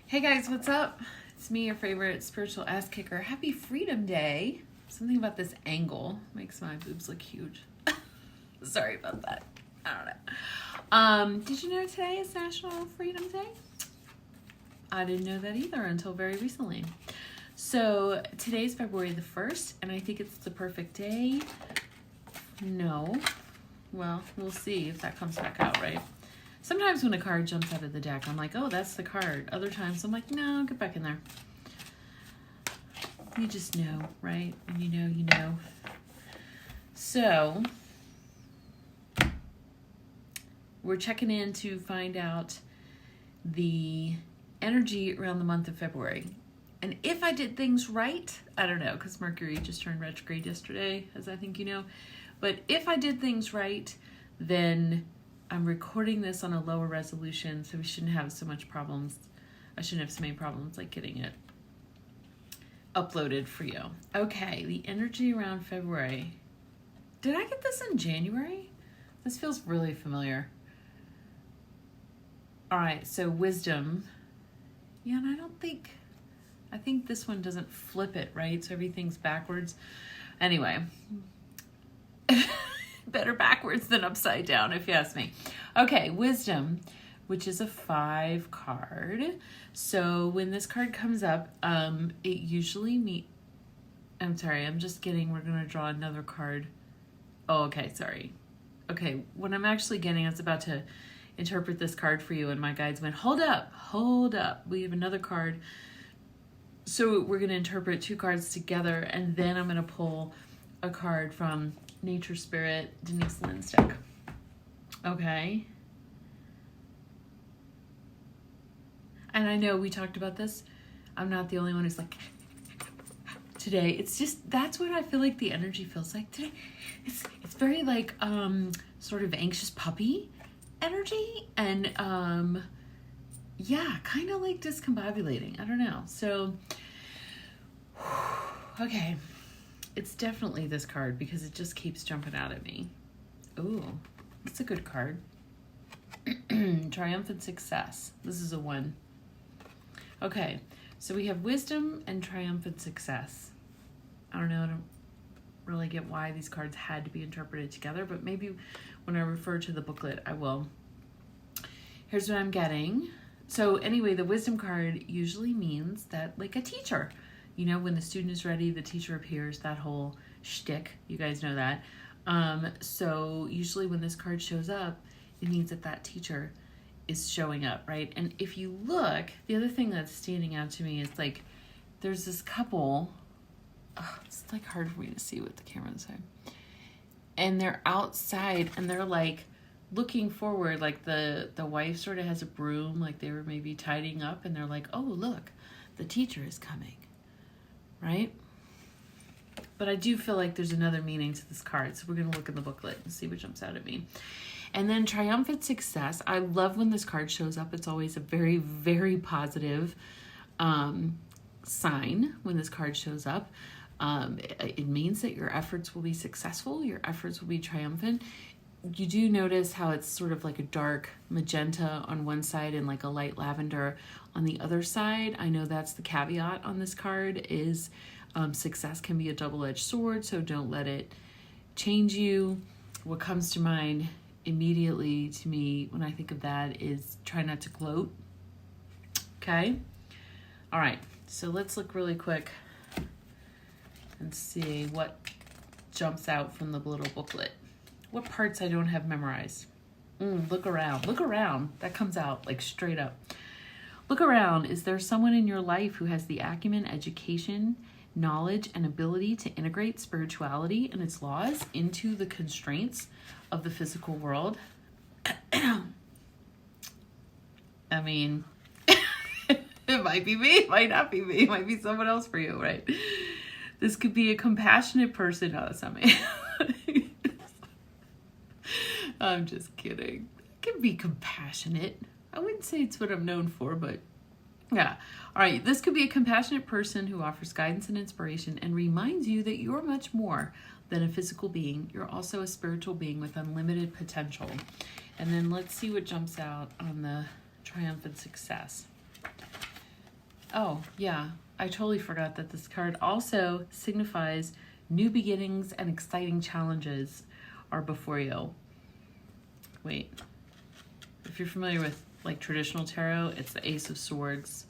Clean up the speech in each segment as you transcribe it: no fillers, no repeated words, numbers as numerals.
Hey guys, what's up? It's me, your favorite spiritual ass kicker. Happy Freedom Day. Something about this angle makes my boobs look huge. Sorry about that. I don't know. Did you know today is National Freedom Day? I didn't know that either until very recently. So today's February the 1st, and I think it's the perfect day. No. Well, we'll see if that comes back out, right? Sometimes when a card jumps out of the deck, I'm like, oh, that's the card. Other times I'm like, no, get back in there. You just know, right? When you know, you know. So, we're checking in to find out the energy around the month of February. And if I did things right, I don't know, because Mercury just turned retrograde yesterday, as I think you know. But if I did things right, then I'm recording this on a lower resolution, so we shouldn't have so much problems. I shouldn't have so many problems like getting it uploaded for you. Okay, the energy around February. Did I get this in January? This feels really familiar. All right, so wisdom. Yeah, and I think this one doesn't flip it, right? So everything's backwards. Anyway. Better backwards than upside down, if you ask me. Okay, wisdom, which is a 5 card. So when this card comes up, it usually I'm sorry, we're going to draw another card. Oh, okay, sorry. Okay, what I'm actually getting, I was about to interpret this card for you, and my guides went, hold up. We have another card. So we're going to interpret 2 cards together, and then I'm going to pull a card from Nature Spirit, Denise Lynn's deck. Okay. And I know we talked about this. I'm not the only one who's like, today. It's just, that's what I feel like the energy feels like today. It's very like, sort of anxious puppy energy. And, yeah, kind of like discombobulating. I don't know. So, okay. It's definitely this card because it just keeps jumping out at me. Ooh, it's a good card. Triumphant Success. This is a 1. Okay, so we have Wisdom and Triumphant Success. I don't really get why these cards had to be interpreted together, but maybe when I refer to the booklet, I will. Here's what I'm getting. So anyway, the Wisdom card usually means that, like a teacher, you know, when the student is ready, the teacher appears, that whole shtick, you guys know that. So usually when this card shows up, it means that teacher is showing up, right? And if you look, the other thing that's standing out to me is like, there's this couple, it's like hard for me to see with the camera this side. And they're outside and they're like looking forward, like the wife sort of has a broom, like they were maybe tidying up, and they're like, oh, look, the teacher is coming. Right? But I do feel like there's another meaning to this card. So we're going to look in the booklet and see what jumps out at me. And then Triumphant Success. I love when this card shows up. It's always a very, very positive sign when this card shows up. It means that your efforts will be successful. Your efforts will be triumphant. You do notice how it's sort of like a dark magenta on one side and like a light lavender on the other side. I know that's the caveat on this card is success can be a double-edged sword, so don't let it change you. What comes to mind immediately to me when I think of that is try not to gloat. Okay? All right, so let's look really quick and see what jumps out from the little booklet. What parts I don't have memorized? Look around. Look around. That comes out like straight up. Look around. Is there someone in your life who has the acumen, education, knowledge, and ability to integrate spirituality and its laws into the constraints of the physical world? I mean, it might be me. It might not be me. It might be someone else for you, right? This could be a compassionate person. Oh, that's not me. I'm just kidding. I can be compassionate. I wouldn't say it's what I'm known for, but yeah. All right. This could be a compassionate person who offers guidance and inspiration and reminds you that you're much more than a physical being. You're also a spiritual being with unlimited potential. And then let's see what jumps out on the Triumphant Success. Oh, yeah. I totally forgot that this card also signifies new beginnings and exciting challenges are before you. Wait. If you're familiar with like traditional tarot, it's the Ace of Swords.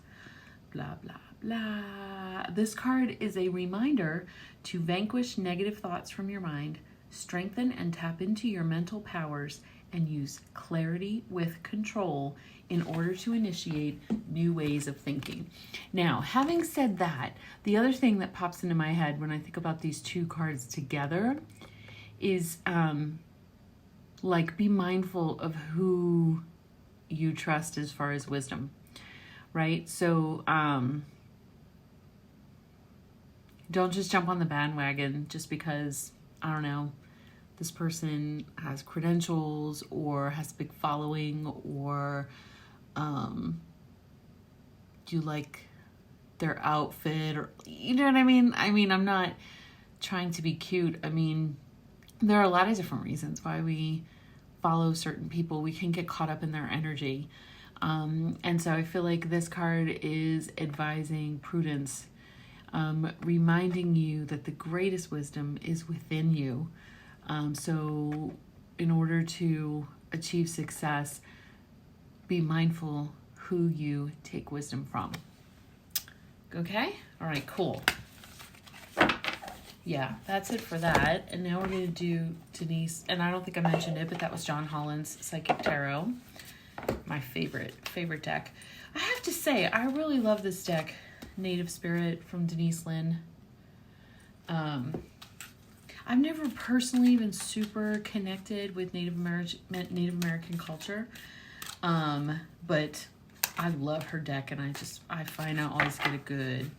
Blah, blah, blah. This card is a reminder to vanquish negative thoughts from your mind, strengthen and tap into your mental powers, and use clarity with control in order to initiate new ways of thinking. Now, having said that, the other thing that pops into my head when I think about these two cards together is like be mindful of who you trust as far as wisdom, right? So don't just jump on the bandwagon just because, I don't know, this person has credentials or has a big following, or you like their outfit, or you know what I mean? I mean, I'm not trying to be cute. I mean, there are a lot of different reasons why we follow certain people. We can get caught up in their energy. And so I feel like this card is advising prudence, reminding you that the greatest wisdom is within you. So in order to achieve success, be mindful who you take wisdom from. Okay? All right, cool. Yeah, that's it for that. And now we're going to do Denise, and I don't think I mentioned it, but that was John Holland's Psychic Tarot. My favorite deck. I have to say, I really love this deck, Native Spirit from Denise Linn. I've never personally been super connected with Native American culture, but I love her deck, and I find I always get a good,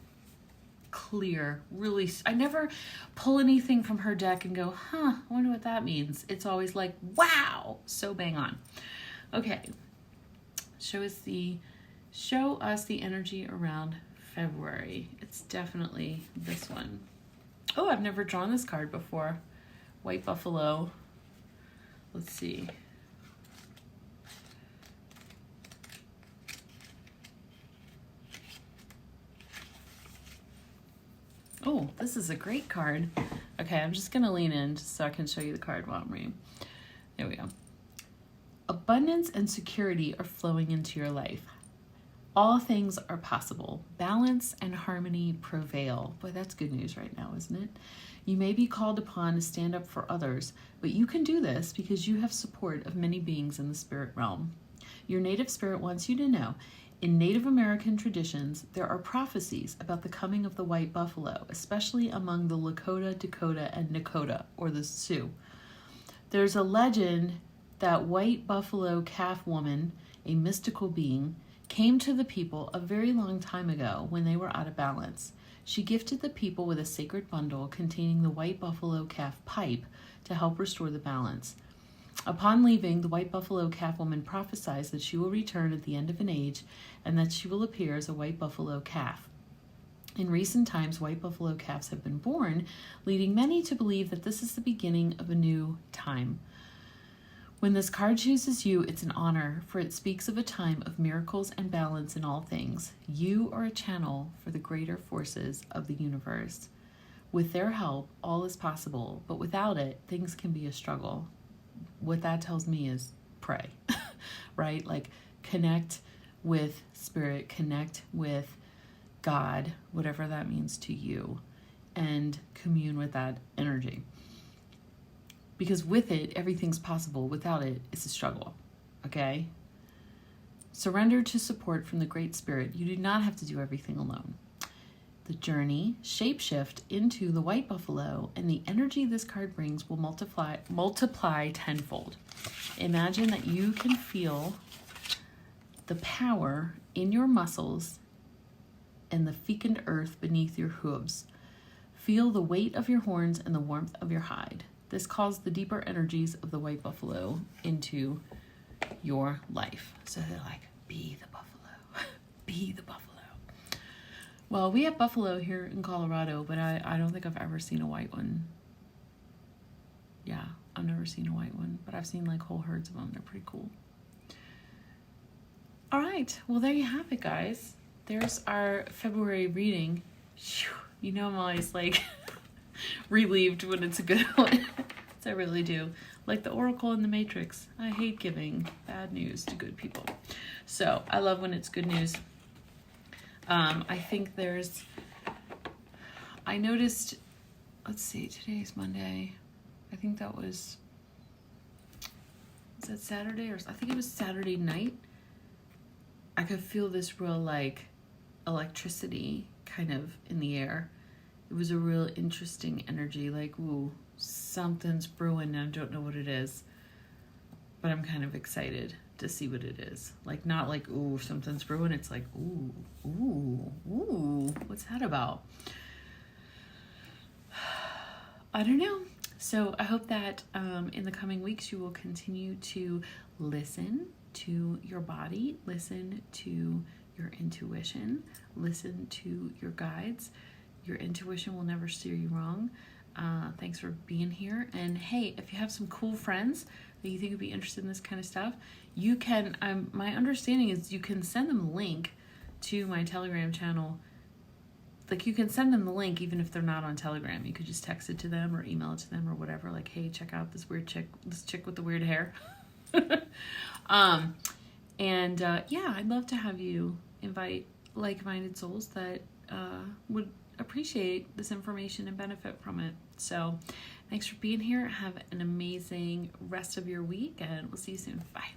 clear, really, I never pull anything from her deck and go, I wonder what that means. It's always like, wow, so bang on. Okay, show us the energy around February. It's definitely this one. Oh, I've never drawn this card before. White Buffalo. Let's see. Oh, this is a great card. Okay, I'm just going to lean in just so I can show you the card while I'm reading. There we go. Abundance and security are flowing into your life. All things are possible. Balance and harmony prevail. Boy, that's good news right now, isn't it? You may be called upon to stand up for others, but you can do this because you have support of many beings in the spirit realm. Your native spirit wants you to know, in Native American traditions, there are prophecies about the coming of the white buffalo, especially among the Lakota, Dakota, and Nakota, or the Sioux. There's a legend that white buffalo calf woman, a mystical being, came to the people a very long time ago when they were out of balance. She gifted the people with a sacred bundle containing the white buffalo calf pipe to help restore the balance. Upon leaving, the white buffalo calf woman prophesies that she will return at the end of an age and that she will appear as a white buffalo calf. In recent times, white buffalo calves have been born, leading many to believe that this is the beginning of a new time. When this card chooses you, it's an honor, for it speaks of a time of miracles and balance in all things. You are a channel for the greater forces of the universe. With their help, all is possible, but without it, things can be a struggle. What that tells me is pray, right? Like connect with spirit, connect with God, whatever that means to you, and commune with that energy. Because with it, everything's possible. Without it, it's a struggle, okay? Surrender to support from the Great Spirit. You do not have to do everything alone. The journey, shapeshift into the white buffalo, and the energy this card brings will multiply tenfold. Imagine that you can feel the power in your muscles and the fecund earth beneath your hooves. Feel the weight of your horns and the warmth of your hide. This calls the deeper energies of the white buffalo into your life. So they're like, be the buffalo, be the buffalo. Well, we have buffalo here in Colorado, but I don't think I've ever seen a white one. Yeah, I've never seen a white one, but I've seen like whole herds of them. They're pretty cool. All right, well, there you have it, guys. there's our February reading. Phew, you know I'm always like relieved when it's a good one. I really do. Like the Oracle in the Matrix. I hate giving bad news to good people. So I love when it's good news. I think I noticed, let's see, today's Monday. I think that was that Saturday? I think it was Saturday night. I could feel this real like electricity kind of in the air. It was a real interesting energy, like, ooh, something's brewing and I don't know what it is. But I'm kind of excited to see what it is. Like, not like, ooh, something's brewing. It's like, ooh, what's that about? I don't know. So I hope that in the coming weeks you will continue to listen to your body, listen to your intuition, listen to your guides. Your intuition will never steer you wrong. Thanks for being here. And hey, if you have some cool friends that you think would be interested in this kind of stuff, you can, my understanding is you can send them a link to my Telegram channel. Like, you can send them the link even if they're not on Telegram. You could just text it to them or email it to them or whatever. Like, hey, check out this chick with the weird hair. Yeah, I'd love to have you invite like-minded souls that would appreciate this information and benefit from it. So thanks for being here. Have an amazing rest of your week, and we'll see you soon. Bye.